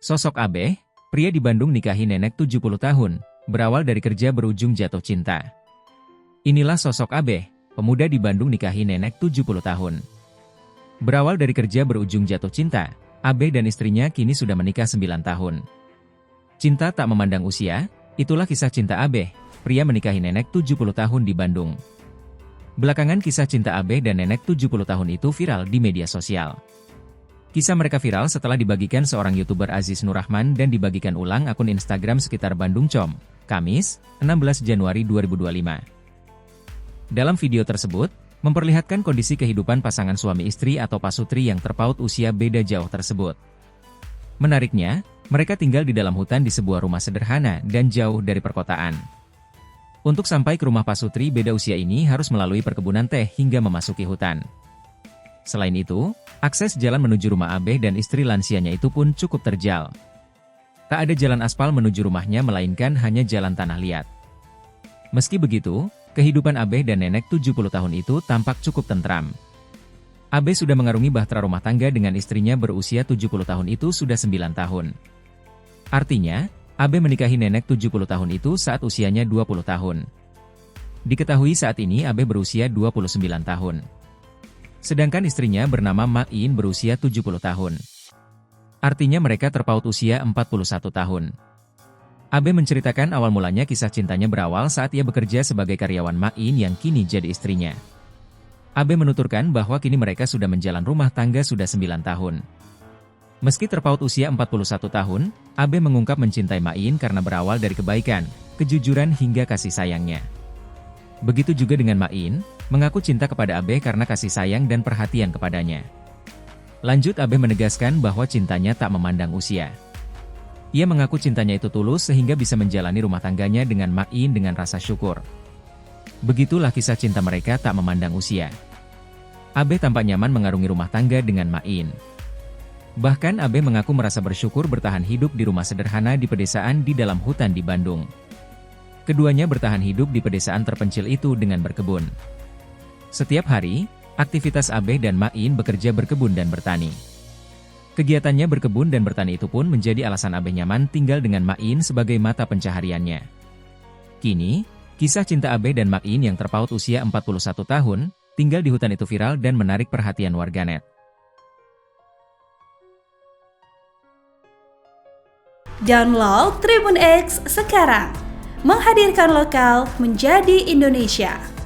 Sosok Abeh, pria di Bandung nikahi nenek 70 tahun, berawal dari kerja berujung jatuh cinta. Inilah sosok Abeh, pemuda di Bandung nikahi nenek 70 tahun. Berawal dari kerja berujung jatuh cinta, Abeh dan istrinya kini sudah menikah 9 tahun. Cinta tak memandang usia, itulah kisah cinta Abeh, pria menikahi nenek 70 tahun di Bandung. Belakangan kisah cinta Abeh dan nenek 70 tahun itu viral di media sosial. Kisah mereka viral setelah dibagikan seorang YouTuber Aziz Nurrahman dan dibagikan ulang akun Instagram sekitar Bandung Com, Kamis, 16 Januari 2025. Dalam video tersebut, memperlihatkan kondisi kehidupan pasangan suami istri atau pasutri yang terpaut usia beda jauh tersebut. Menariknya, mereka tinggal di dalam hutan di sebuah rumah sederhana dan jauh dari perkotaan. Untuk sampai ke rumah pasutri beda usia ini harus melalui perkebunan teh hingga memasuki hutan. Selain itu, akses jalan menuju rumah Abeh dan istri lansianya itu pun cukup terjal. Tak ada jalan aspal menuju rumahnya melainkan hanya jalan tanah liat. Meski begitu, kehidupan Abeh dan nenek 70 tahun itu tampak cukup tentram. Abeh sudah mengarungi bahtera rumah tangga dengan istrinya berusia 70 tahun itu sudah 9 tahun. Artinya, Abeh menikahi nenek 70 tahun itu saat usianya 20 tahun. Diketahui saat ini Abeh berusia 29 tahun. Sedangkan istrinya bernama Ma'in berusia 70 tahun. Artinya mereka terpaut usia 41 tahun. Abeh menceritakan awal mulanya kisah cintanya berawal saat ia bekerja sebagai karyawan Ma'in yang kini jadi istrinya. Abeh menuturkan bahwa kini mereka sudah menjalin rumah tangga sudah 9 tahun. Meski terpaut usia 41 tahun, Abeh mengungkap mencintai Ma'in karena berawal dari kebaikan, kejujuran hingga kasih sayangnya. Begitu juga dengan Ma'in, mengaku cinta kepada Abeh karena kasih sayang dan perhatian kepadanya. Lanjut Abeh menegaskan bahwa cintanya tak memandang usia. Ia mengaku cintanya itu tulus sehingga bisa menjalani rumah tangganya dengan Ma'in dengan rasa syukur. Begitulah kisah cinta mereka tak memandang usia. Abeh tampak nyaman mengarungi rumah tangga dengan Ma'in. Bahkan Abeh mengaku merasa bersyukur bertahan hidup di rumah sederhana di pedesaan di dalam hutan di Bandung. Keduanya bertahan hidup di pedesaan terpencil itu dengan berkebun. Setiap hari, aktivitas Abeh dan Ma'in bekerja berkebun dan bertani. Kegiatannya berkebun dan bertani itu pun menjadi alasan Abeh nyaman tinggal dengan Ma'in sebagai mata pencahariannya. Kini, kisah cinta Abeh dan Ma'in yang terpaut usia 41 tahun, tinggal di hutan itu viral dan menarik perhatian warganet. Download Tribun X sekarang, menghadirkan lokal menjadi Indonesia.